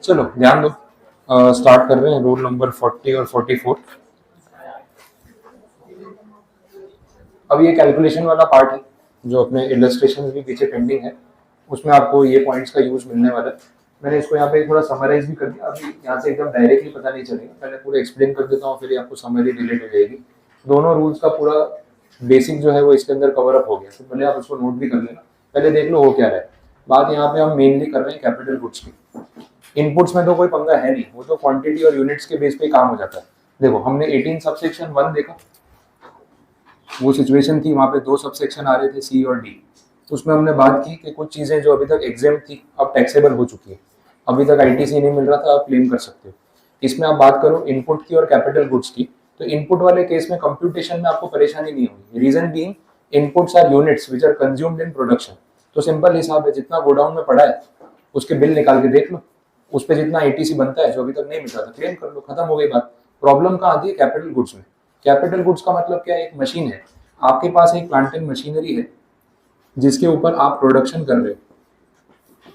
चलो ध्यान दो। स्टार्ट कर रहे हैं रूल नंबर 40 और 44। अब ये कैलकुलेशन वाला पार्ट है जो अपने इलस्ट्रेशन भी पीछे पेंडिंग है, उसमें आपको ये पॉइंट्स का यूज मिलने वाला है। मैंने इसको यहाँ पे थोड़ा समराइज भी कर दिया, अभी यहाँ से एकदम डायरेक्टली पता नहीं चलेगा, पहले पूरा एक्सप्लेन कर देता हूँ, फिर ये आपको समरी रिलेट हो जाएगी। दोनों रूल्स का पूरा बेसिक जो है वो इसके अंदर कवर अप हो गया, तो पहले आप उसको नोट भी कर लेना, पहले देख लो हो क्या रहा है। बात यहाँ पे हम मेनली कर रहे हैं कैपिटल गुड्स की। इनपुट्स में तो कोई पंगा है नहीं, वो तो क्वांटिटी और यूनिट्स के बेस पे काम हो जाता है। देखो हमने 18 सबसेक्शन 1 देखा, वो सिचुएशन थी, वहां पे 2 सबसेक्शन आ रहे थे सी और डी। उसमें हमने बात की कि कुछ चीजें जो अभी तक एग्जाम थी अब टैक्सेबल हो चुकी है, अभी तक आईटीसी नहीं मिल रहा था, आप क्लेम कर सकते हो। इसमें आप बात करो इनपुट की और कैपिटल गुड्स की, तो इनपुट वाले केस में कंप्यूटेशन में आपको परेशानी नहीं होगी। Reason being inputs are units which are consumed in production. तो सिंपल हिसाब है, जितना गोडाउन में पड़ा है उसके बिल निकाल के देख लो, उस पर जितना आईटीसी बनता है जो अभी तक नहीं मिल रहा था क्लेम कर लो, खत्म हो गई बात। प्रॉब्लम कहाँ आती है कैपिटल गुड्स में। कैपिटल गुड्स का मतलब क्या है, एक मशीन है, आपके पास एक प्लांट एंड मशीनरी है जिसके ऊपर आप प्रोडक्शन कर रहे हो।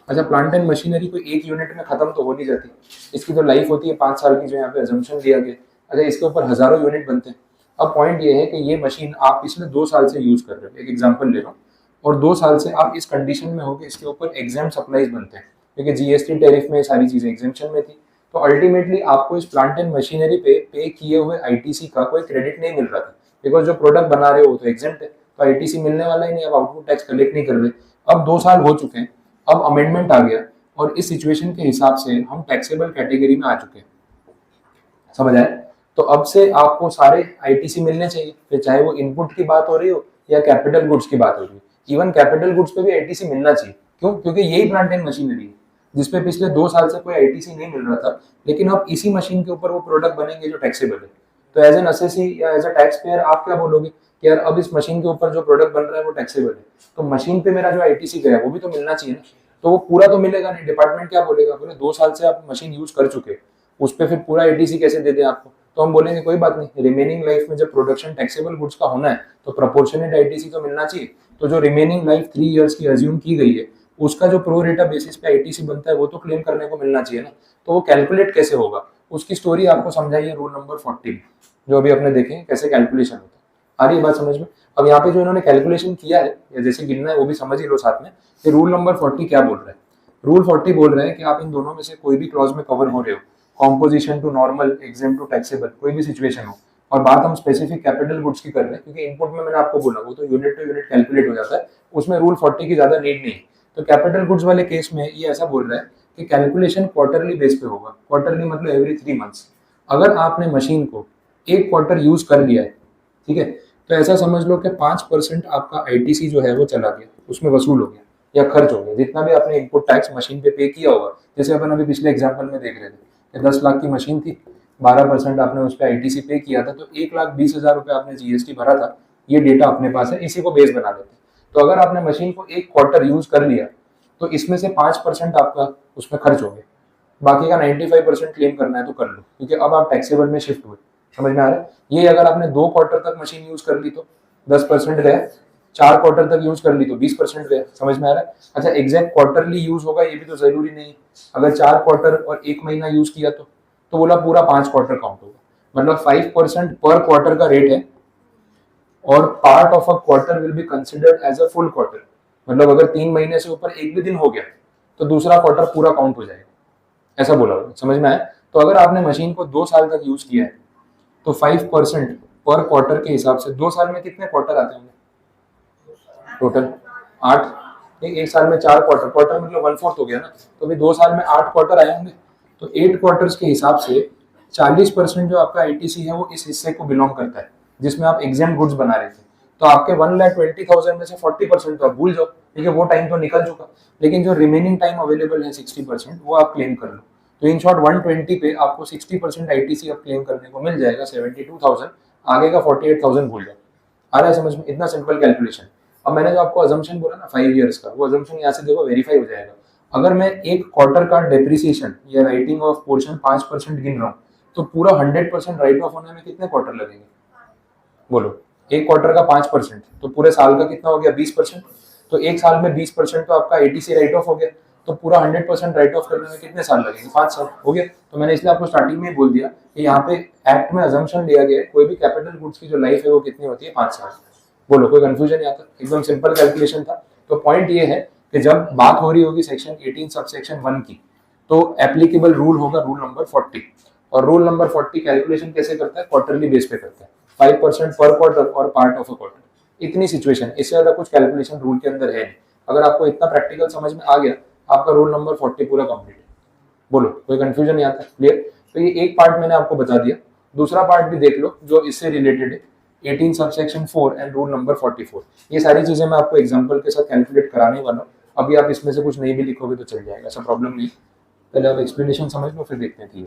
अच्छा, प्लांट एंड मशीनरी कोई एक यूनिट में खत्म तो हो नहीं जाती, इसकी तो लाइफ होती है 5 साल की, जो यहाँ पे अजम्पशन दिया गया। अच्छा, इसके ऊपर हजारों यूनिट बनते हैं। अब पॉइंट ये है कि ये मशीन आप पिछले 2 साल से यूज कर रहे हो, एक एग्जाम्पल ले रहा हूँ, और 2 साल से आप इस कंडीशन में हो कि इसके ऊपर एग्जाम सप्लाईज बनते हैं, क्योंकि जीएसटी टैरिफ में सारी चीजें एग्जामेशन में थी। तो अल्टीमेटली आपको इस प्लांट एंड मशीनरी पे किए हुए आईटीसी का कोई क्रेडिट नहीं मिल रहा था, बिकॉज जो प्रोडक्ट बना रहे हो वो तो एग्जेम्प्ट है, तो आईटीसी मिलने वाला ही नहीं, अब आउटपुट टैक्स कलेक्ट नहीं कर रहे। अब 2 साल हो चुके हैं, अब अमेंडमेंट आ गया, और इस सिचुएशन के हिसाब से हम टैक्सेबल कैटेगरी में आ चुके हैं, समझ आए। तो अब से आपको सारे आईटीसी मिलने चाहिए, फिर चाहे वो इनपुट की बात हो रही हो या कैपिटल गुड्स की बात हो रही हो। इवन कैपिटल गुड्स पे भी आईटीसी मिलना चाहिए, क्यों? क्योंकि यही प्लांट एंड मशीनरी है जिसपे पिछले 2 साल से कोई आईटीसी नहीं मिल रहा था, लेकिन अब इसी मशीन के ऊपर वो प्रोडक्ट बनेंगे जो टैक्सेबल है। तो एज एन असेसी या एज अ टैक्स पेयर आप क्या बोलोगे कि यार अब इस मशीन के ऊपर जो प्रोडक्ट बन रहा है वो टैक्सेबल है, तो मशीन पे मेरा जो आईटीसी गया वो भी तो मिलना चाहिए ना। तो वो पूरा तो मिलेगा नहीं, डिपार्टमेंट क्या बोलेगा, बोले 2 साल से आप मशीन यूज कर चुके, उस पर फिर पूरा आईटीसी कैसे दे दे आपको। तो हम बोलेंगे कोई बात नहीं, रिमेनिंग लाइफ में जब प्रोडक्शन टैक्सेबल गुड्स का होना है तो प्रोपोर्शनेट आईटीसी तो मिलना चाहिए। तो जो रिमेनिंग लाइफ 3 इयर्स की अज्यूम की गई है उसका जो प्रो रेटा बेसिस पे आईटीसी बनता है वो तो क्लेम करने को मिलना चाहिए ना। तो वो कैलकुलेट कैसे होगा उसकी स्टोरी आपको समझाइए रूल नंबर 40 जो अभी आपने देखे कैसे कैलकुलेशन होता है। आ रही है बात समझ में? अब यहाँ पे जो इन्होंने कैलकुलेशन किया है या जैसे गिनना है वो भी समझ ही लो साथ में कि रूल नंबर 40 क्या बोल रहा है। रूल 40 बोल रहा है कि आप इन दोनों में से कोई भी क्लॉज में कवर हो रहे हो, composition to normal, exempt to taxable, कोई भी सिचुएशन हो, और बात हम स्पेसिफिक कैपिटल गुड्स की कर रहे हैं क्योंकि इनपुट में मैंने आपको बोला वो तो यूनिट टू यूनिट कैलकुलेट हो जाता है, उसमें रूल 40 की ज्यादा नीड नहीं है। तो कैपिटल गुड्स वाले केस में ये ऐसा बोल रहा है कि कैलकुलेशन क्वार्टरली बेस पे होगा। क्वार्टरली मतलब एवरी 3 मंथ्स। अगर आपने मशीन को एक क्वार्टर यूज कर लिया है, ठीक है, तो ऐसा समझ लो कि 5% आपका आईटीसी जो है वो चला गया, उसमें वसूल हो गया या खर्च हो गया, जितना भी आपने इनपुट टैक्स मशीन पे किया होगा। जैसे अपन अभी पिछले एग्जाम्पल में देख रहे थे कि 10 लाख की मशीन थी, 12% आपने उस पर आईटीसी पे किया था, तो 1,20,000 रुपये आपने जीएसटी भरा था। ये डेटा अपने पास है, इसी को बेस बना लेते हैं। तो अगर आपने मशीन को एक क्वार्टर यूज कर लिया तो इसमें से 5% आपका उसमें खर्च हो गया, बाकी का 95% क्लेम करना है तो कर लो, क्योंकि अब आप टैक्सेबल में शिफ्ट हुए। समझ में आ रहा है? ये अगर आपने 2 क्वार्टर तक मशीन यूज कर ली तो 10% गया, 4 क्वार्टर तक यूज कर ली तो 20% गया। समझ में आ रहा है? अच्छा, एग्जैक्ट क्वार्टरली यूज होगा ये भी तो जरूरी नहीं। अगर 4 क्वार्टर और 1 महीना यूज किया तो बोला पूरा 5 क्वार्टर काउंट होगा, मतलब 5% पर क्वार्टर का रेट है, और part of a quarter will be considered as a full quarter. मतलब अगर 3 महीने से ऊपर एक भी दिन हो गया तो दूसरा क्वार्टर पूरा काउंट हो जाएगा, ऐसा बोला हुआ। समझ में आया? तो अगर आपने मशीन को 2 साल तक यूज किया है तो 5% पर क्वार्टर के हिसाब से 2 साल में कितने क्वार्टर आते होंगे टोटल? 8। एक साल में 4 क्वार्टर, क्वार्टर मतलब 1/4 हो गया ना, तो अभी 2 साल में 8 क्वार्टर आए होंगे। तो 8 क्वार्टर्स के हिसाब से 40% जो आपका आईटीसी है वो इस हिस्से को बिलोंग करता है जिसमें आप एग्जाम गुड्स बना रहे थे। तो आपके 1,20,000 में से 40% तो आप भूल जाओ, ठीक है, वो टाइम तो निकल चुका। लेकिन जो रिमेनिंग टाइम अवेलेबल है 60%, वो आप क्लेम कर लो। तो इन शॉर्ट 120 पे आपको 60% आईटीसी अब क्लेम करने को मिल जाएगा, 72,000। आगे का 48,000 भूल जाओ। आ रहा है समझ में? इतना सिंपल कैलकुलेशन। अब मैंने जो आपको अजम्पशन बोला ना 5 इयर्स का, वो अजम्पशन यहाँ से देखो वेरीफाई हो जाएगा। अगर मैं एक क्वार्टर का डेप्रिसिएशन या राइटिंग ऑफ पोर्शन 5% गिन रहा हूँ तो पूरा 100% राइट ऑफ होने में कितने क्वार्टर लगेंगे बोलो? एक क्वार्टर का 5% तो पूरे साल का कितना हो गया? 20%। तो एक साल में 20% तो आपका एटीसी राइट ऑफ हो गया। तो पूरा 100% राइट ऑफ करने में कितने साल लगेंगे? 5 साल हो गया। तो मैंने इसलिए आपको स्टार्टिंग में ही बोल दिया कि यहाँ पे एक्ट में अजम्पशन लिया गया है कोई भी कैपिटल गुड्स की जो लाइफ है वो कितनी होती है? 5 साल। बोलो, कोई कंफ्यूजन यहाँ तक? एकदम सिंपल कैलकुलेशन था। तो पॉइंट ये है कि जब बात हो रही होगी सेक्शन 18 सब सेक्शन 1 की, तो एप्लीकेबल रूल होगा रूल नंबर 40। और रूल नंबर 40 कैलकुलेशन कैसे करता है? क्वार्टरली बेस पे करता है, 5% पर क्वार्टर और पार्ट ऑफ अ क्वार्टर। इतनी सिचुएशन, इससे ज्यादा कुछ कैलकुलेशन रूल के अंदर है नहीं। अगर आपको इतना प्रैक्टिकल समझ में आ गया, आपका रूल नंबर 40 पूरा कंप्लीट है। बोलो, कोई कंफ्यूजन नहीं आता? क्लियर? तो ये एक पार्ट मैंने आपको बता दिया। दूसरा पार्ट भी देख लो जो इससे रिलेटेड है, 18 सबसेक्शन 4 एंड रूल नंबर 44। ये सारी चीजें मैं आपको एग्जांपल के साथ कैलकुलेट कराने वाला हूँ। अभी आप इसमें से कुछ नहीं भी लिखोगे तो चल जाएगा, ऐसा प्रॉब्लम नहीं। पहले आप एक्सप्लेनेशन समझ लो, फिर देखते हैं।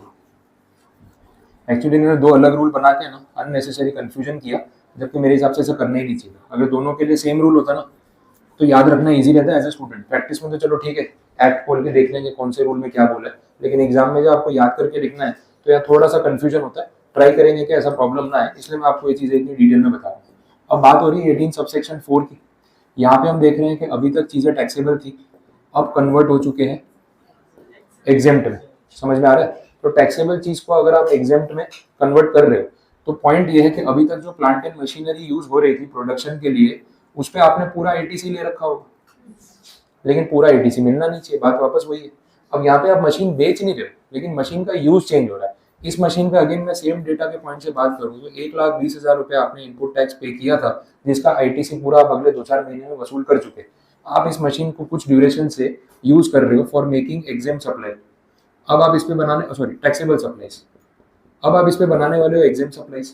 एक्चुअली इन्होंने दो अलग रूल बना के ना अननेसेसरी कंफ्यूजन किया, जबकि मेरे हिसाब से ऐसा करना ही नहीं चाहिए। अगर दोनों के लिए सेम रूल होता ना तो याद रखना इजी रहता है एज ए स्टूडेंट। प्रैक्टिस में तो चलो ठीक है, एक्ट खोल के देख लेंगे कौन से रूल में क्या बोला है, लेकिन एग्जाम में जब आपको याद करके लिखना है तो यहाँ थोड़ा सा कंफ्यूजन होता है। ट्राई करेंगे कि ऐसा प्रॉब्लम ना आए, इसलिए मैं आपको ये चीज़ें इतनी डिटेल में बता रहा हूँ। अब बात हो रही है 18 सबसेक्शन 4 की। यहाँ पे हम देख रहे हैं कि अभी तक चीज़ें टैक्सेबल थी, अब कन्वर्ट हो चुके हैं एग्जेम्प्ट में। समझ में आ रहा है? तो टैक्सेबल चीज को अगर आप एग्जेम्प्ट में कन्वर्ट कर रहे हो, तो पॉइंट ये है कि अभी तक जो प्लांट एंड मशीनरी यूज हो रही थी प्रोडक्शन के लिए, उस पर आपने पूरा एटीसी ले रखा होगा, लेकिन पूरा एटीसी मिलना नहीं चाहिए। बात वापस वही है। अब यहाँ पे आप मशीन बेच नहीं रहे हो, लेकिन मशीन का यूज चेंज हो रहा है। इस मशीन पे अगेन मैं सेम डेटा के पॉइंट से बात करूँ तो 1,20,000 रुपये आपने इनपुट टैक्स पे किया था, जिसका आईटीसी पूरा आप अगले 2-4 महीने में वसूल कर चुके। आप इस मशीन को कुछ ड्यूरेशन से यूज कर रहे हो फॉर मेकिंग एग्जाम सप्लाई। अब आप इस पे बनाने, सॉरी, टैक्सेबल सप्लाईज, अब आप इस पे बनाने वाले हो एग्जाम सप्लाईज।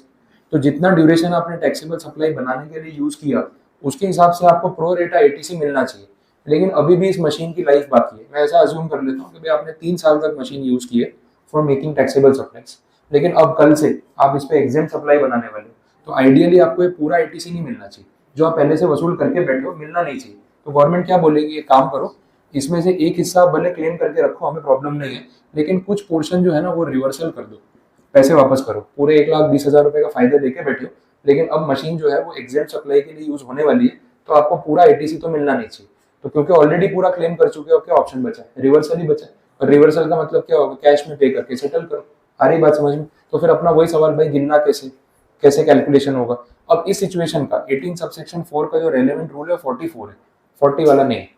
तो जितना ड्यूरेशन आपने टैक्सेबल सप्लाई बनाने के लिए यूज किया, उसके हिसाब से आपको प्रो रेटा एटीसी मिलना चाहिए। लेकिन अभी भी इस मशीन की लाइफ बाकी है। मैं ऐसा अज्यूम कर लेता हूँ कि भाई आपने 3 साल तक मशीन यूज की है फॉर मेकिंग टैक्सेबल सप्लाईज, लेकिन अब कल से आप इस पे एग्जाम सप्लाई बनाने वाले हो, तो आइडियली आपको ये पूरा एटीसी नहीं मिलना चाहिए। जो आप पहले से वसूल करके बैठे हो, मिलना नहीं चाहिए। तो गवर्नमेंट क्या बोलेगी, एक काम करो, इसमें से एक हिस्सा भले क्लेम करके रखो, हमें प्रॉब्लम नहीं है, लेकिन कुछ पोर्शन जो है ना वो रिवर्सल कर दो, पैसे वापस करो। पूरे 1,20,000 रुपए का फायदा लेके बैठे हो, लेकिन अब मशीन जो है वो एग्जाम सप्लाई के लिए यूज होने वाली है, तो आपको पूरा एटीसी तो मिलना नहीं चाहिए। तो क्योंकि ऑलरेडी पूरा क्लेम कर चुके हो, क्या ऑप्शन बचा है? रिवर्सल ही बचा है। और रिवर्सल का मतलब क्या होगा? कैश में पे करके सेटल करो। आ रही बात समझ में? तो फिर अपना वही सवाल, भाई गिनना कैसे, कैसे कैलकुलेशन होगा? अब इस सिचुएशन का 18 सबसेक्शन 4 का जो रेलेवेंट रूल है 44 है, 40 वाला नहीं है।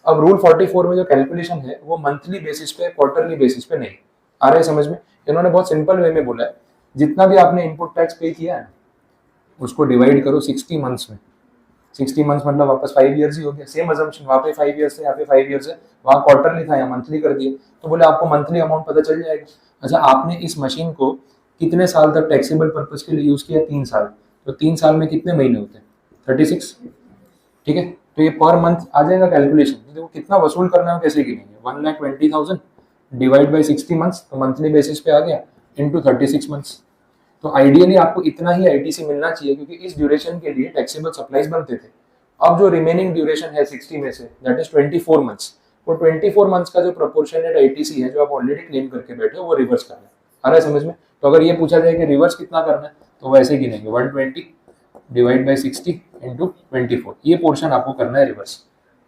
अब रूल 44 में जो कैलकुलेशन है वो मंथली बेसिस पे, क्वार्टरली बेसिस पे नहीं। आ रहा है समझ में? इन्होंने बहुत सिंपल वे में बोला है, जितना भी आपने इनपुट टैक्स पे किया है उसको डिवाइड करो 60 मंथ्स में। 60 मंथ्स मतलब वापस 5 ईयर्स ही हो गया। सेम अजम्पशन, वहाँ पे 5 ईयर्स है, यहाँ पे 5 ईयर्स है, वहाँ क्वार्टरली था, यहाँ मंथली कर दिया। तो बोले आपको मंथली अमाउंट पता चल जाएगा। अच्छा, आपने इस मशीन को कितने साल तक टैक्सेबल पर्पज के लिए यूज किया? 3 साल। तो 3 साल में कितने महीने होते हैं? 36। ठीक है, तो ये पर मंथ आ जाएगा कैलकुलेशन। देखो कितना वसूल करना है, कैसे गिनेंगे? 1,20,000 डिवाइड बाई 60 मंथ्स, तो मंथली बेसिस पे आ गया, इंटू 36 मंथ्स। तो आइडियली आपको इतना ही आईटीसी मिलना चाहिए, क्योंकि इस ड्यूरेशन के लिए टैक्सेबल सप्लाईज बनते थे। अब जो रिमेनिंग ड्यूरेशन है 60 में से, दैट इज 24 मंथ्स, तो 24 मंथ्स का जो प्रोपोर्शनेट आईटीसी है जो आप ऑलरेडी क्लेम करके बैठे हो, वो रिवर्स करना है। आ रहा है समझ में? तो अगर ये पूछा जाए कि रिवर्स कितना करना है, तो वैसे गिनेंगे 120 डिवाइड बाई 60 इंटू 24, ये पोर्शन आपको करना है रिवर्स।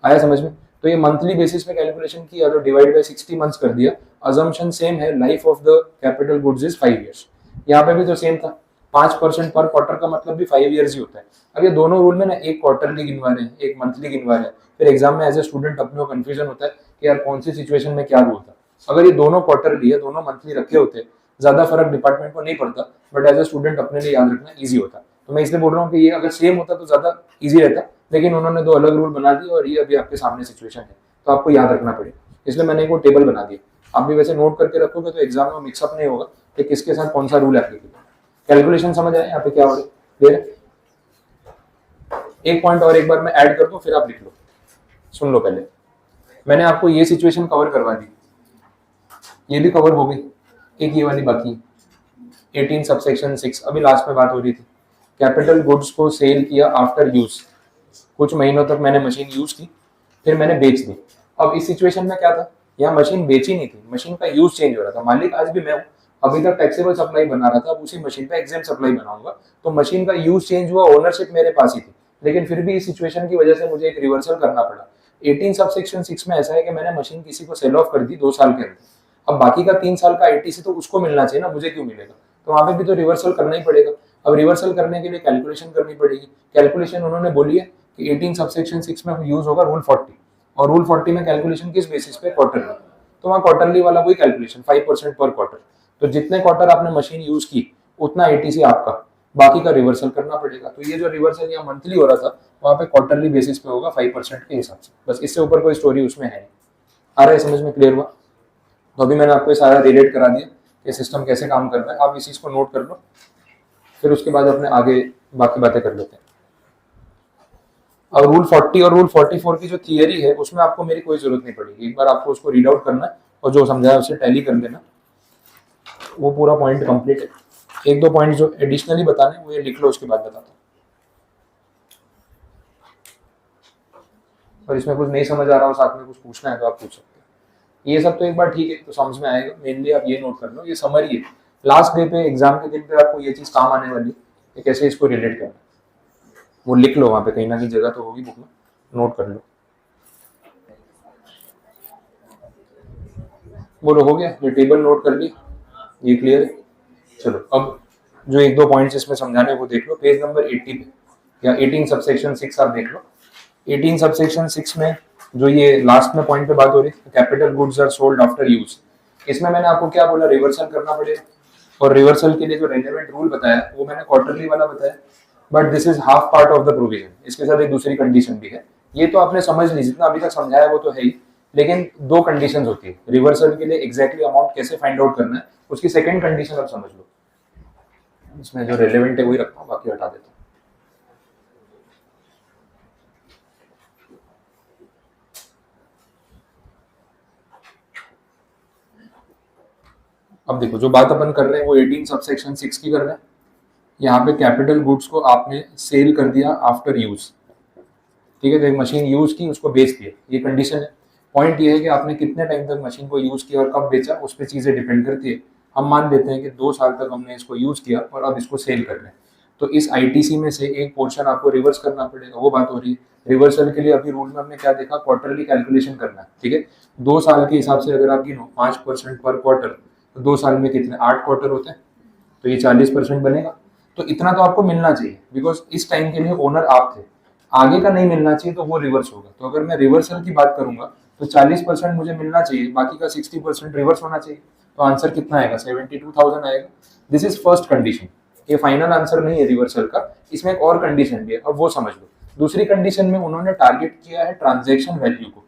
आया समझ में? तो ये मंथली बेसिस पे कैलकुलेशन किया तो डिवाइड बाई 60 मंथ्स कर दिया। अजम्पशन सेम है, life of the capital goods is 5 years. यहाँ पे भी तो सेम था, 5% पर क्वार्टर का मतलब भी 5 ईयर्स ही होता है। अब ये दोनों रूल में ना एक क्वार्टरली गिनवा रहे हैं, एक मंथली गिनवा रहे हैं, फिर एग्जाम में एज ए स्टूडेंट अपने को कंफ्यूजन होता है कि यार कौन सी सिचुएशन में क्या रूल था। अगर ये दोनों क्वार्टरली है, दोनों मंथली रखे होते, ज्यादा फर्क डिपार्टमेंट को नहीं पड़ता, बट एज ए स्टूडेंट अपने लिए याद रखना ईजी होता। तो मैं इसलिए बोल रहा हूँ कि ये अगर सेम होता तो ज्यादा ईजी रहता, लेकिन उन्होंने दो अलग रूल बना दिए और ये अभी आपके सामने सिचुएशन है, तो आपको याद रखना पड़ेगा। इसलिए मैंने एक टेबल बना दिया। आप भी वैसे नोट करके रखोगे तो एग्जाम में मिक्सअप नहीं होगा कि किसके साथ कौन सा रूल एप्लीकेबल। कैलकुलेशन समझ आए यहाँ पे क्या हो रहा है? क्लियर? एक पॉइंट और एक बार मैं ऐड कर दूं, फिर आप लिख लो। सुन लो, पहले मैंने आपको ये सिचुएशन कवर करवा दी, ये भी कवर हो गई, एक ये वाली बाकी 18 सबसेक्शन 6। अभी लास्ट में बात हो रही थी, कैपिटल गुड्स को सेल किया आफ्टर यूज। कुछ महीनों तक मैंने मशीन यूज की, फिर मैंने बेच दी। अब इस सिचुएशन में क्या था, यहाँ मशीन बेची नहीं थी, मशीन का यूज चेंज हो रहा था। मालिक आज भी मैं हूँ, अभी तक टैक्सेबल सप्लाई बना रहा था, अब उसी मशीन पे एग्जाम सप्लाई बनाऊंगा, तो मशीन का यूज चेंज हुआ, ओनरशिप मेरे पास ही थी, लेकिन फिर भी इस सिचुएशन की वजह से मुझे एक रिवर्सल करना पड़ा। 18 सबसेक्शन 6 में ऐसा है कि मैंने मशीन किसी को सेल ऑफ कर दी 2 साल के अंदर, अब बाकी का 3 साल का आईटीसी तो उसको मिलना चाहिए ना, मुझे क्यों मिलेगा? तो वहां पे भी तो रिवर्सल करना ही पड़ेगा। अब रिवर्सल करने के लिए कैलकुलेशन करनी पड़ेगी। कैलकुलेशन उन्होंने बोली है कि 18 सबसेक्शन 6 में यूज होगा रूल 40, और रूल 40 में कैलकुलेशन किस बेसिस पे? क्वार्टरली। तो वहाँ क्वार्टरली वाला वही कैलकुलेशन 5% पर क्वार्टर। तो जितने क्वार्टर आपने मशीन यूज की उतना एटीसी आपका, बाकी का रिवर्सल करना पड़ेगा। तो ये जो रिवर्सल यहाँ मंथली हो रहा था वहाँ पे क्वार्टरली बेसिस पे होगा 5% के हिसाब से, बस इससे ऊपर कोई स्टोरी उसमें है नहीं। आ रहा है समझ में? क्लियर हुआ? तो अभी मैंने आपको सारा रिलेट करा दिया कि सिस्टम कैसे काम कर रहा है, आप इस चीज को नोट कर लो, फिर उसके बाद अपने आगे बाकी बातें कर लेते हैं। और रूल 40 और रूल 44 की जो थियरी है उसमें आपको मेरी कोई जरूरत नहीं पड़ेगी, एक बार आपको उसको रीड आउट करना है और जो समझाया उसे टैली कर देना, वो पूरा पॉइंट कंप्लीट है। एक दो पॉइंट जो एडिशनली बताने वो ये लिख लो, उसके बाद बताता हूँ। और इसमें कुछ नहीं समझ आ रहा हो, साथ में कुछ पूछना है तो आप पूछ सकते हैं। ये सब तो एक बार ठीक है, तो समझ में आएगा। मेनली आप ये नोट कर लो, ये समरी है, लास्ट डे पे एग्जाम के दिन पे आपको ये चीज काम आने वाली है, कैसे इसको रिलेट करना, वो लिख लो वहां पे, कहीं ना कहीं जगह तो होगी बुक में, नोट कर लो। बोलो हो गया? ये टेबल नोट कर ली, ये क्लियर है? चलो अब जो एक दो पॉइंट्स इसमें समझाने वो देख लो, पेज नंबर 80 पे, या 18 सबसेक्शन 6 आप देख लो। 18 सबसेक्शन 6 में जो ये लास्ट में पॉइंट पे बात हो रही है, capital goods are sold after use, इसमें मैंने आपको क्या बोला? रिवर्सल करना पड़ेगा। और रिवर्सल के लिए जो रेलेवेंट रूल बताया वो मैंने क्वार्टरली वाला बताया, but this is half part of the provision. इसके साथ एक दूसरी कंडीशन भी है, ये तो आपने समझ ली, जितना अभी तक समझाया वो तो है ही, लेकिन दो कंडीशंस होती है रिवर्सल के लिए। एग्जैक्टली अमाउंट कैसे फाइंड आउट करना है उसकी सेकंड कंडीशन आप समझ लो। इसमें जो रेलेवेंट है वही रखता हूँ, बाकी हटा देता हूँ। अब देखो जो बात अपन कर रहे हैं वो 18 सबसेक्शन 6 की कर रहे हैं। यहाँ पे कैपिटल गुड्स को आपने सेल कर दिया आफ्टर यूज, ठीक है? तो एक मशीन यूज की, उसको बेच दिया, ये कंडीशन है। पॉइंट ये है कि आपने कितने टाइम तक मशीन को यूज किया और कब बेचा, उस पर चीजें डिपेंड करती है। हम मान लेते हैं कि 2 साल तक हमने इसको यूज किया और अब इसको सेल कर रहे हैं, तो इस आईटीसी में से एक पोर्शन आपको रिवर्स करना पड़ेगा, वो बात हो रही है। रिवर्सल के लिए अभी रूल में हमने क्या देखा? क्वार्टरली कैलकुलेशन करना है, ठीक है? 2 साल के हिसाब से अगर आप गिनो 5% पर क्वार्टर, तो 2 साल में कितने? 8 क्वार्टर होते हैं, तो ये 40% बनेगा। तो इतना तो आपको मिलना चाहिए, बिकॉज इस टाइम के लिए ओनर आप थे। आगे का नहीं मिलना चाहिए तो वो रिवर्स होगा। तो अगर मैं रिवर्सल की बात करूंगा तो 40% मुझे मिलना चाहिए, बाकी का 60% रिवर्स होना चाहिए। तो आंसर कितना आएगा? 72,000 आएगा। दिस इज फर्स्ट कंडीशन, ये फाइनल आंसर नहीं है रिवर्सल का, इसमें एक और कंडीशन भी है, अब वो समझ लो। दूसरी कंडीशन में उन्होंने टारगेट किया है ट्रांजैक्शन वैल्यू को।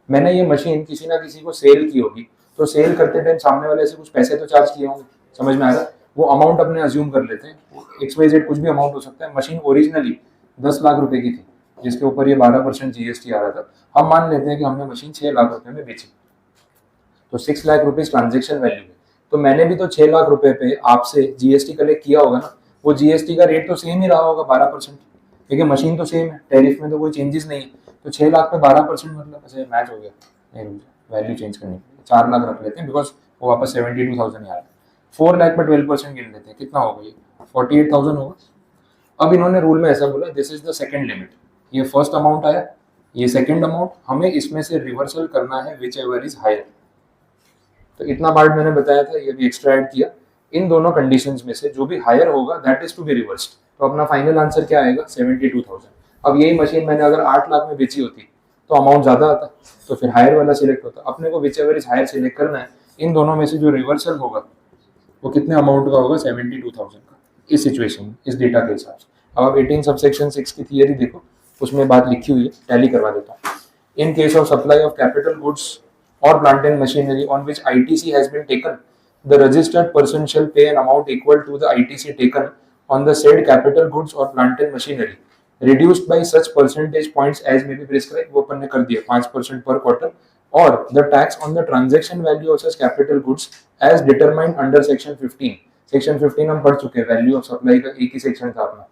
मैंने ये मशीन किसी ना किसी को सेल की होगी, तो सेल करते टाइम सामने वाले से कुछ पैसे तो चार्ज किए होंगे, समझ में आ रहा है? वो अमाउंट अपने अज्यूम कर लेते हैं, XYZ कुछ भी अमाउंट हो सकता है। मशीन ओरिजिनली 10 लाख रुपए की थी, जिसके ऊपर ये 12% जीएसटी आ रहा था। हम मान लेते हैं कि हमने मशीन 6 लाख रुपए में बेची, तो 6 लाख रुपीज ट्रांजेक्शन वैल्यू है। तो मैंने भी तो 6 लाख रुपए पे आपसे जीएसटी कलेक्ट किया होगा ना, वो जीएसटी का रेट तो सेम ही रहा होगा 12%, क्योंकि मशीन तो सेम है, टैरिफ में तो कोई चेंजेस नहीं है। तो 6 लाख पे 12% मतलब ऐसे मैच हो गया, नहीं वैल्यू चेंज करनी पड़ेगी, 4 लाख रख लेते हैं, बिकॉज वो वापस 72,000 आ रहा है। 4 लाख पे 12% गिन लेते हैं, कितना होगा ये? 48,000 होगा। अब इन्होंने रूल में ऐसा बोला, this is the second limit. ये फर्स्ट अमाउंट आया, ये सेकंड अमाउंट, हमें इसमें से रिवर्सल करना है विच एवर इज हायर। तो इतना पार्ट मैंने बताया था, ये भी एक्स्ट्रा ऐड किया। इन दोनों कंडीशंस में से जो भी हायर होगा that is to be reversed. तो अपना फाइनल आंसर क्या आएगा? 72,000। अब यही मशीन मैंने अगर 8 लाख में बेची होती तो अमाउंट ज्यादा आता, तो फिर हायर वाला सिलेक्ट होता। अपने को whichever is higher select करना है। इन दोनों में से जो रिवर्सल होगा वो कितने अमाउंट का होगा? 72,000 का, इस सिचुएशन, इस डेटा के हिसाब से। अब आप 18 सबसेक्शन 6 की थियरी देखो, उसमें बात लिखी हुई है, टैली करवा देता हूँ। इन case of supply of capital goods or plant and machinery on which ITC has been taken, the registered person shall pay an amount equal to the ITC taken on the said capital goods or plant and machinery, reduced by such percentage points as may be prescribed. वो अपन ने कर दिया 5% per quarter, or the tax on the transaction value of such capital goods as determined under section 15. Section 15 हम पढ़ चुके हैं, value of supply का एक ही सेक्शन था अपना,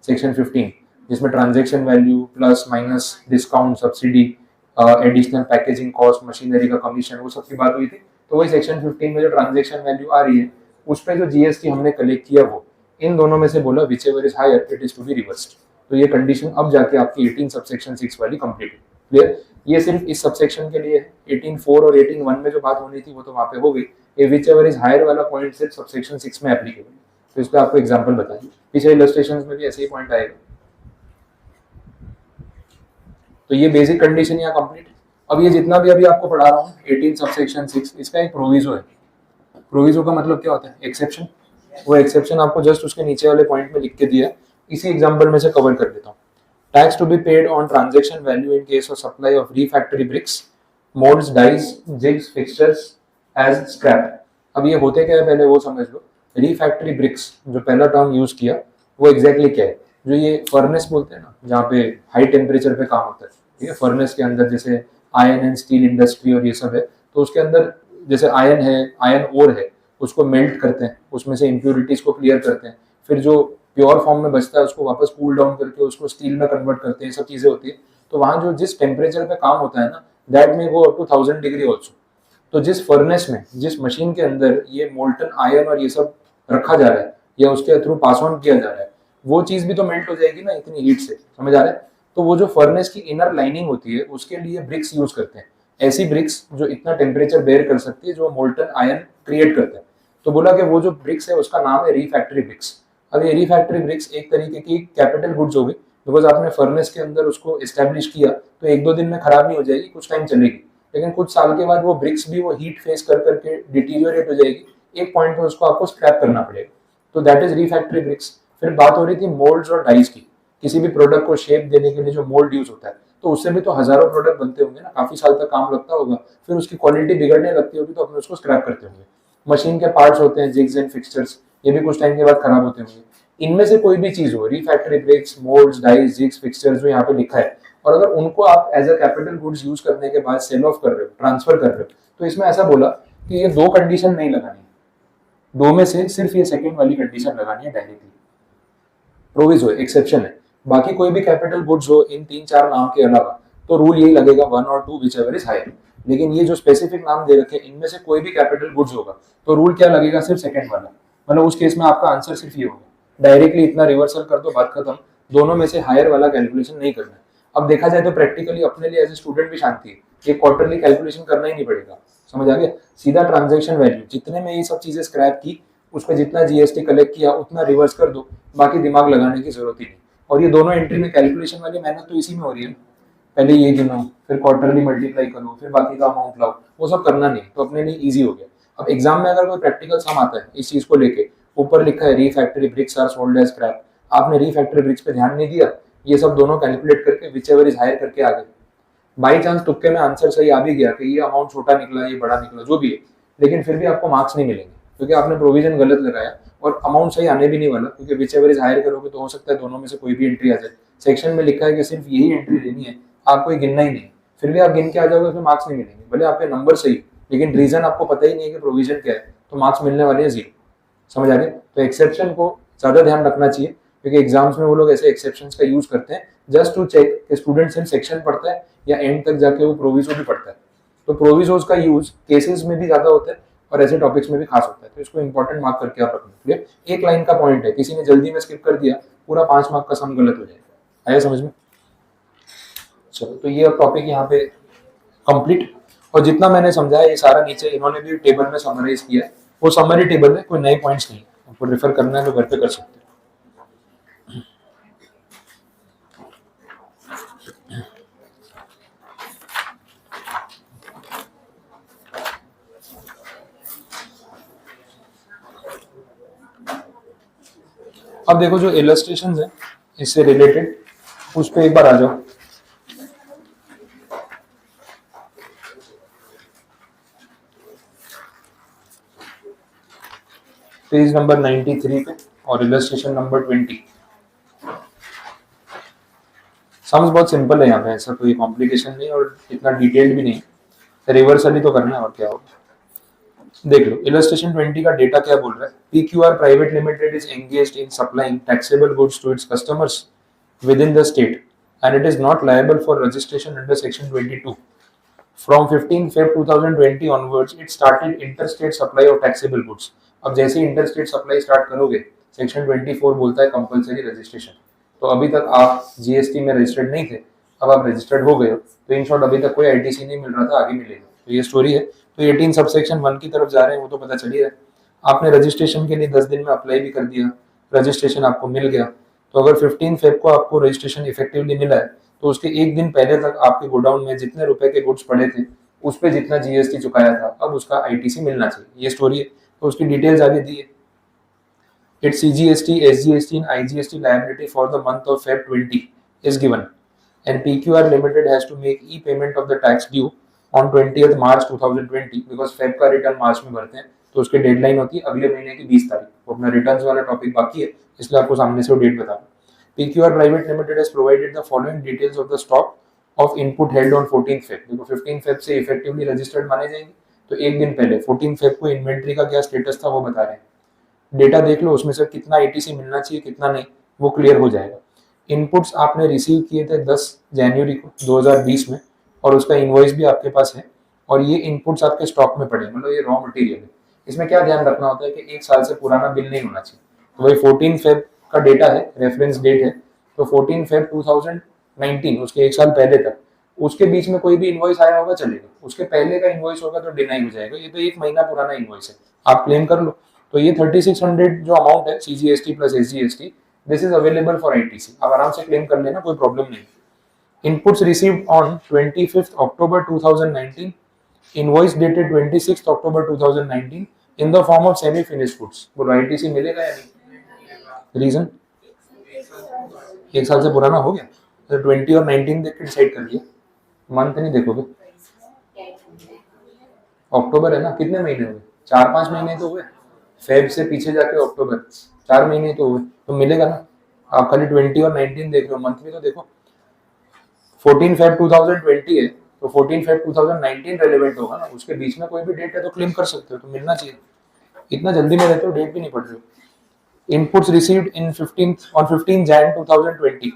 सेक्शन 15, जिसमें transaction value plus minus discount, subsidy, additional packaging cost, machinery का कमीशन, वो सब की बात हुई थी। तो वही सेक्शन 15 में जो ट्रांजैक्शन वैल्यू आ रही है उस पर जो जीएसटी हमने कलेक्ट किया वो इन दोनों में से बोला whichever is higher it is to be reversed. तो ये कंडीशन अब जाके आपकी 18 सबसेक्शन 6 वाली कंप्लीट है। क्लियर? ये सिर्फ इस सबसेक्शन के लिए है। 18.4 और 18.1 में जो बात होनी थी वो तो वहाँ पे हो गई। ये विच एवर इज हायर वाला पॉइंट सिर्फ सबसेक्शन 6 में एप्लीकेबल। तो इस पर आपको एग्जाम्पल बताइए, पीछे इलस्ट्रेशन में भी ऐसे ही पॉइंट आएगा। तो ये बेसिक कंडीशन यहाँ कंप्लीट। अब ये जितना भी अभी आपको पढ़ा रहा हूँ 18 सबसेक्शन 6, इसका एक प्रोविजो है। प्रोविजो का मतलब क्या होता है? एक्सेप्शन। वो एक्सेप्शन आपको जस्ट उसके नीचे वाले पॉइंट में लिख के दिया, इसी एग्जाम्पल में से कवर कर देता हूँ। Tax to be paid on transaction value in case of supply of refractory bricks, moulds, dies, jigs, fixtures as scrap. अब ये होते क्या है पहले वो समझ लो। रिफैक्टरी ब्रिक्स जो पहला टर्म यूज किया वो एग्जैक्टली क्या है? जो ये फर्नेस बोलते हैं ना, जहाँ पे हाई टेम्परेचर पे काम होता है, ठीक है, फर्नेस के अंदर जैसे आयरन एंड स्टील इंडस्ट्री और ये सब है, तो उसके अंदर जैसे आयरन है, आयरन ओर है, उसको मेल्ट करते हैं, उसमें से इम्प्योरिटीज को क्लियर करते हैं, फिर जो प्योर फॉर्म में बचता है उसको वापस कूल डाउन करके उसको स्टील में कन्वर्ट करते हैं, सब चीजें होती है। तो वहाँ जो जिस टेम्परेचर पे काम होता है ना, दैट में go up to 1000 degree also. तो जिस फर्नेस में, जिस मशीन के अंदर ये मोल्टन आयरन और ये सब रखा जा रहा है या उसके थ्रू पास ऑन किया जा रहा है, वो चीज भी तो मेल्ट हो जाएगी ना इतनी हीट से, समझ आ रहा है? तो वो जो फर्नेस की इनर लाइनिंग होती है उसके लिए ब्रिक्स यूज करते हैं, ऐसी ब्रिक्स जो इतना टेम्परेचर बेयर कर सकती है, जो मोल्टन आयरन क्रिएट करता है। तो बोला कि वो जो ब्रिक्स है उसका नाम है रिफैक्टरी ब्रिक्स। अब ये रिफैक्टरी ब्रिक्स एक तरीके की कैपिटल गुड्स हो गई, बिकॉज आपने फर्नेस के अंदर उसको एस्टेब्लिश किया तो एक दो दिन में खराब नहीं हो जाएगी, कुछ टाइम चलेगी, लेकिन कुछ साल के बाद वो ब्रिक्स भी वो हीट फेस कर करके डिटीरियोरेट हो जाएगी, एक पॉइंट पे उसको आपको स्क्रैप करना पड़ेगा। तो दैट इज रिफैक्टरी ब्रिक्स। फिर बात हो रही थी मोल्ड्स और डाइज की, किसी भी प्रोडक्ट को शेप देने के लिए जो मोल्ड यूज होता है, तो उससे भी तो हजारों प्रोडक्ट बनते होंगे ना, काफी साल तक काम लगता होगा, फिर उसकी क्वालिटी बिगड़ने लगती होगी तो अपने उसको स्क्रैप करते होंगे। मशीन के पार्ट्स होते हैं, जिग्स एंड फिक्सचर्स, ये भी कुछ टाइम के बाद खराब होते होंगे। इनमें से कोई भी चीज हो, refractory bricks, moulds, dies, jigs, fixtures जो यहाँ पे लिखा है, और अगर उनको आप as a capital goods use करने के बाद सेल ऑफ कर रहे हो, ट्रांसफर कर रहे हो, तो इसमें ऐसा बोला कि ये दो कंडीशन नहीं लगानी है, दो में से सिर्फ ये सेकंड वाली कंडीशन लगानी है डायरेक्टली। प्रोविजो एक्सेप्शन है, बाकी कोई भी कैपिटल गुड्स हो इन तीन चार नाम के अलावा तो रूल यही लगेगा 1 और 2 विच एवर इज हायर। लेकिन ये जो स्पेसिफिक नाम दे रखे इनमें से कोई भी कैपिटल गुड्स होगा तो रूल क्या लगेगा? सिर्फ सेकंड वाला। मतलब उस केस में आपका आंसर सिर्फ ये होगा, डायरेक्टली इतना रिवर्सल कर दो, बात खत्म, दोनों में से हायर वाला कैलकुलेशन नहीं करना है। अब देखा जाए तो प्रैक्टिकली अपने लिए एज ए स्टूडेंट भी शांति है, ये क्वार्टरली कैलकुलेशन करना ही नहीं पड़ेगा, समझ आ गया? सीधा ट्रांजेक्शन वैल्यू जितने में ये सब चीजें स्क्रैप की, उस पर जितना जीएसटी कलेक्ट किया उतना रिवर्स कर दो, बाकी दिमाग लगाने की जरूरत ही नहीं। और ये दोनों एंट्री में कैलकुलेशन वाली मेहनत तो इसी में हो रही है, पहले ये गिनो, फिर क्वार्टरली मल्टीप्लाई करो, फिर बाकी का अमाउंट लाओ, वो सब करना नहीं, तो अपने लिए इजी हो गया। अब एग्जाम में अगर कोई प्रैक्टिकल सम आता है इस चीज को लेके, ऊपर लिखा है refractory bricks are sold as scrap, आपने रिफैक्टरी ब्रिक्स पे ध्यान नहीं दिया, ये सब दोनों कैलकुलेट करके विच एवर इज हायर करके आ गए। बाई चांस तुक्के में आंसर सही आ भी गया कि ये अमाउंट छोटा निकला, ये बड़ा निकला, जो भी है, लेकिन फिर भी आपको मार्क्स नहीं मिलेंगे क्योंकि आपने प्रोविजन गलत लगाया, और अमाउंट सही आने भी नहीं वाला, क्योंकि विच एवर इज हायर करोगे तो हो सकता है दोनों में से कोई भी एंट्री आ जाए। सेक्शन में लिखा है कि सिर्फ यही एंट्री लेनी है, आपको ये गिनना ही नहीं, फिर भी आप गिन के आ जाओगे, उसमें मार्क्स नहीं मिलेंगे, भले आपके नंबर सही, लेकिन रीजन आपको पता ही नहीं है कि प्रोविजन क्या है, तो मार्क्स मिलने वाले हैं 0। समझ आ गए? तो एक्सेप्शन को ज्यादा ध्यान रखना चाहिए, क्योंकि एग्जाम्स में वो लोग ऐसे एक्सेप्शन का यूज करते हैं जस्ट टू चेक कि स्टूडेंट सिर्फ सेक्शन पढ़ता है या एंड तक जाके वो प्रोविजो भी पढ़ता है। तो प्रोविजोज का यूज केसेस में भी ज्यादा होता है और ऐसे टॉपिक्स में भी खास होता है, तो इसको इंपॉर्टेंट मार्क करके आप रखना। एक लाइन का पॉइंट है, किसी ने जल्दी में स्किप कर दिया, पूरा 5 मार्क का सम गलत हो जाएगा। आया समझ में? चलो, तो ये अब टॉपिक यहाँ पे कंप्लीट। और जितना मैंने समझाया ये सारा नीचे इन्होंने भी टेबल में समराइज किया है, वो समरी टेबल है, कोई नए पॉइंट्स नहीं, आपको रेफर करना है तो घर पे कर सकते हैं। अब देखो जो इलस्ट्रेशंस है इससे रिलेटेड, उस पर एक बार आ जाओ। पेज नंबर 93 पे और इलस्ट्रेशन नंबर 20। सम्स बहुत सिंपल है यहाँ पे, ऐसा कोई कॉम्प्लिकेशन नहीं और इतना डिटेल्ड भी नहीं, रिवर्सल ही तो करना है और क्या होगा। देख लो इलस्ट्रेशन 20 का डेटा क्या बोल रहा है। PQR private limited is engaged in supplying taxable goods to its customers within the state and it is not liable for registration under section 22। From 15 Feb 2020 onwards, it started interstate supply of taxable goods. अब जैसे ही interstate supply start करोगे, section 24 बोलता है compulsory registration. तो अभी तक आप GST में रजिस्टर्ड नहीं थे, अब आप रजिस्टर्ड हो गए हो, तो इन शॉर्ट अभी तक कोई आईटीसी नहीं मिल रहा था, आगे मिलेगा। तो ये स्टोरी है। तो 18 सबसेक्शन 1 की तरफ जा रहे हैं, वो तो पता चल ही रहा है। आपने रजिस्ट्रेशन के लिए 10 दिन में अप्लाई भी कर दिया, रजिस्ट्रेशन आपको मिल गया। तो अगर 15 फेब को आपको रजिस्ट्रेशन इफेक्टिवली मिला है, तो उसके एक दिन पहले तक आपके गोडाउन में जितने रुपए के गुड्स पड़े थे, उस पर जितना जीएसटी चुकाया था, अब उसका आईटीसी मिलना चाहिए। ये स्टोरी है। तो उसकी डिटेल्स आगे दी है। Its CGST, SGST and IGST liability for the month of Feb 20 is given, and PQR Limited has to make e-payment of the tax due on 20th March 2020 because Feb का return मार्च में भरते हैं, तो उसकी deadline होती है अगले महीने की 20 तारीख। तो अपना रिटर्न्स वाला टॉपिक बाकी है, इसलिए आपको सामने से वो डेट बता दूं। PQR Private Limited has provided the following details of the stock of input held on 14 Feb। देखो 15 Feb से इफेक्टिवली रजिस्टर्ड माने जाएंगे, तो एक दिन पहले 14 Feb को इन्वेंट्री का क्या स्टेटस था वो बता रहे हैं। डेटा देख लो, उसमें से कितना एटीसी मिलना चाहिए कितना नहीं, वो क्लियर हो जाएगा। इनपुट्स आपने रिसीव किए थे 10 जनवरी को 2020 में, और उसका इनवॉइस भी आपके पास है, और ये इनपुट्स आपके स्टॉक में पड़े, मतलब ये रॉ मटेरियल है। इसमें क्या ध्यान रखना होता है कि 1 साल से पुराना बिल नहीं होना चाहिए। तो वही 14 फेब का डेटा है, रेफरेंस डेट है, तो 14 फेब 2019, उसके 1 साल पहले तक, उसके बीच में कोई भी इनवॉइस आया होगा चलेगा, उसके पहले का इनवॉइस होगा तो डिनाई हो जाएगा। ये तो 1 महीना पुराना इनवॉइस है, आप क्लेम कर लो। तो ये 3600 जो अमाउंट है CGST plus SGST, this is available for ITC, आप आराम से क्लेम कर लेना, कोई प्रॉब्लम नहीं। Inputs received on 25 October 2019, invoice dated 26 October 2019 in the form of semi finished goods. बोलो आईटीसी मिलेगा या नहीं? रीजन 1 साल से पुराना हो गया, तो 20 और 19 देख के डिसाइड कर लिया, मंथ नहीं देखोगे। अक्टूबर है ना, कितने महीने हुए? 4-5 महीने तो हुए, फेब से पीछे जाके अक्टूबर, 4 महीने तो हुए, तो मिलेगा ना। आप खाली 20 और 19 देख रहे हो, मंथ भी तो देखो। 14 फेब 2020 है, तो 14 फेब 2019 रेलेवेंट होगा ना, उसके बीच में कोई भी डेट है तो क्लेम कर सकते हो, तो मिलना चाहिए। इतना जल्दी में रहते हो, डेट भी नहीं पढ़ रहे हो। इनपुट्स रिसीव्ड इन 15 जैन 2020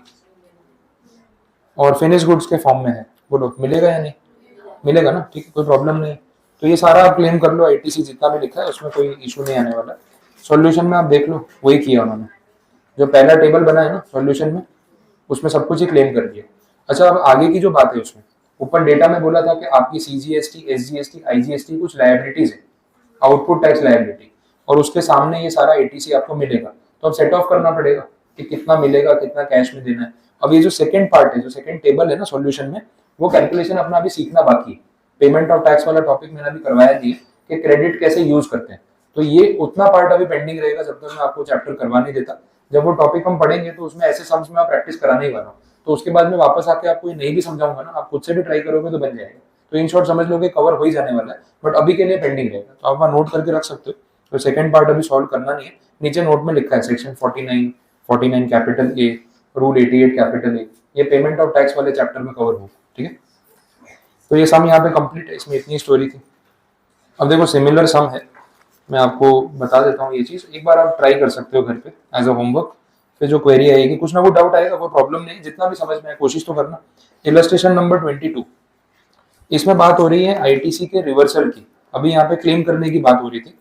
और फिनिश गुड्स के फॉर्म में है, बोलो मिलेगा या नहीं? मिलेगा ना, ठीक है, कोई प्रॉब्लम नहीं। तो ये सारा आप क्लेम कर लो, आईटीसी जितना भी लिखा है उसमें कोई इशू नहीं आने वाला। सॉल्यूशन में आप देख लो, वही किया उन्होंने, जो पहला टेबल बना है ना सॉल्यूशन में, उसमें सब कुछ ही क्लेम कर दिया। अच्छा, अब आगे की जो बात है उसमें, ऊपर डेटा में बोला था कि आपकी सीजीएसटी, एसजीएसटी, आईजीएसटी कुछ लायबिलिटीज है, आउटपुट टैक्स लायबिलिटी, और उसके सामने ये सारा एटीसी आपको मिलेगा। तो अब सेट ऑफ करना पड़ेगा कि कितना मिलेगा, कितना कैश में देना है। अब ये जो सेकंड पार्ट है, जो सेकंड टेबल है ना सॉल्यूशन में, वो कैलकुलेशन अपना अभी सीखना बाकी है। पेमेंट ऑफ टैक्स वाला टॉपिक मैंने अभी करवाया नहीं कि क्रेडिट कैसे यूज करते हैं, तो ये उतना पार्ट अभी पेंडिंग रहेगा जब तक मैं आपको चैप्टर करवा नहीं देता। जब वो टॉपिक हम पढ़ेंगे तो उसमें ऐसे सम्स में आप प्रैक्टिस कराने ही वाला हूँ, तो उसके बाद में वापस आके आपको ये नहीं भी समझाऊंगा ना, आप खुद से भी ट्राई करोगे तो बन जाएगा। तो इन शॉर्ट समझ लो कि कवर हो ही जाने वाला है, बट अभी के लिए पेंडिंग रहेगा, तो आप वहाँ नोट करके रख सकते हो। तो सेकंड पार्ट अभी सॉल्व करना नहीं है, नीचे नोट में लिखा है section 49 capital A, rule 88 capital A, ये पेमेंट ऑफ टैक्स वाले चैप्टर में कवर हो, ठीक है। तो ये सम यहाँ पे कंप्लीट है, इसमें इतनी स्टोरी थी। अब देखो सिमिलर सम है, मैं आपको बता देता हूँ ये चीज, एक बार आप ट्राई कर सकते हो घर पे एज अ होमवर्क। फिर जो क्वेरी आएगी, कुछ ना कुछ डाउट आएगा, कोई प्रॉब्लम नहीं, जितना भी समझ में आए कोशिश तो करना। इलस्ट्रेशन नंबर 22, इसमें बात हो रही है आईटीसी के रिवर्सल की। अभी यहाँ पे क्लेम करने की बात हो रही थी,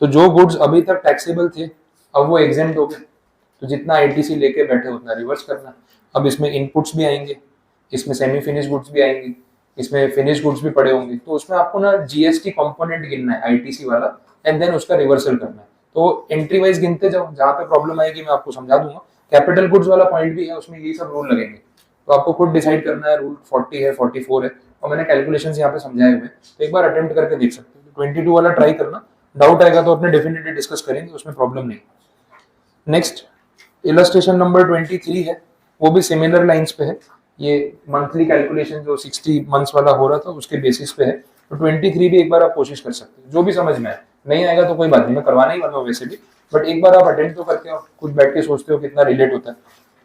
तो जो गुड्स अभी तक टैक्सेबल थे अब वो एग्जेम्प्ट हो गए, तो जितना आईटीसी लेके बैठे उतना रिवर्स करना। अब इसमें इनपुट्स भी आएंगे, इसमें सेमी फिनिश गुड्स भी आएंगे, इसमें फिनिश गुड्स भी पड़े होंगे, तो उसमें आपको ना जीएसटी कंपोनेंट गिनना है आईटीसी वाला, एंड देन उसका रिवर्सल करना है। तो एंट्री वाइज गिनते जाओ, जहाँ पे प्रॉब्लम आएगी मैं आपको समझा दूंगा। कैपिटल गुड्स वाला पॉइंट भी है, उसमें यही सब रूल लगेंगे, तो आपको खुद डिसाइड करना है। रूल 40 है, 44 है, और मैंने कैलकुलेशंस यहाँ पे समझाए हुए, तो एक बार अटेम्प्ट करके देख सकते हो। 22 वाला ट्राई करना, डाउट आएगा तो अपने डेफिनेटली डिस्कस करेंगे, उसमें प्रॉब्लम नहीं। नेक्स्ट इलस्ट्रेशन नंबर 23 है, वो भी सिमिलर लाइंस पे है। ये मंथली कैलकुलेशन जो 60 मंथ्स वाला हो रहा था उसके बेसिस पे है, तो 23 भी एक बार आप कोशिश कर सकते हो, जो भी समझ में आए। नहीं आएगा तो कोई बात नहीं, मैं करवाना ही वाला हूँ वैसे भी, बट एक बार आप अटेंड तो करके आओ, खुद बैठ के सोचते हो कितना रिलेट होता है।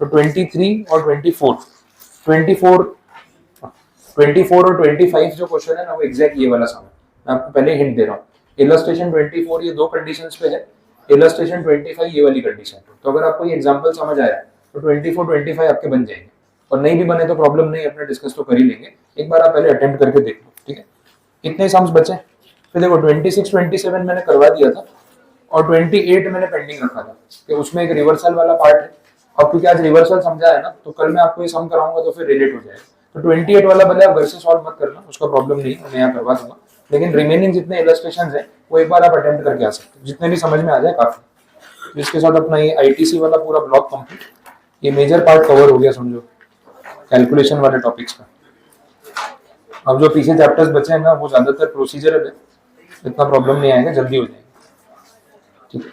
तो 23 और 24 और 25 जो क्वेश्चन है ना, वो एग्जैक्ट ये वाला सम है। मैं आपको पहले हिंट दे रहा हूँ, इलस्ट्रेशन 24 ये 2 कंडीशंस पे है, इलस्ट्रेशन 25 ये वाली कंडीशन है। तो अगर आपको ये एग्जांपल समझ आया तो 24-25 आपके बन जाएंगे, और नहीं भी बने तो प्रॉब्लम नहीं, अपने डिस्कस तो कर ही लेंगे। एक बार आप पहले अटेम्प्ट करके देख लो, ठीक है। इतने सम्स बचे, फिर देखो 26-27 मैंने करवा दिया था, और 28 मैंने पेंडिंग रखा था कि उसमें एक रिवर्सल वाला पार्ट है, अब क्योंकि आज रिवर्सल समझा है ना, तो कल मैं आपको ये सम कराऊंगा तो फिर रिलेट हो जाएगा। तो 28 वाला भले आप घर से सॉल्व मत करना, उसका प्रॉब्लम नहीं है, मैं यहाँ करवा दूंगा, लेकिन रिमेनिंग जितने इलस्ट्रेशन है वो एक बार आप अटेम्प्ट करके आ सकते हो, जितने भी समझ में आ जाए काफी। तो इसके साथ अपना ये आईटीसी वाला पूरा ब्लॉक कंप्लीट, ये मेजर पार्ट कवर हो गया समझो कैलकुलेशन वाले टॉपिक्स का। अब जो पीछे चैप्टर्स बचे हैं ना वो ज्यादातर प्रोसीजरल है, इतना प्रॉब्लम नहीं आएगा, जल्दी हो जाएगा। ठीक है।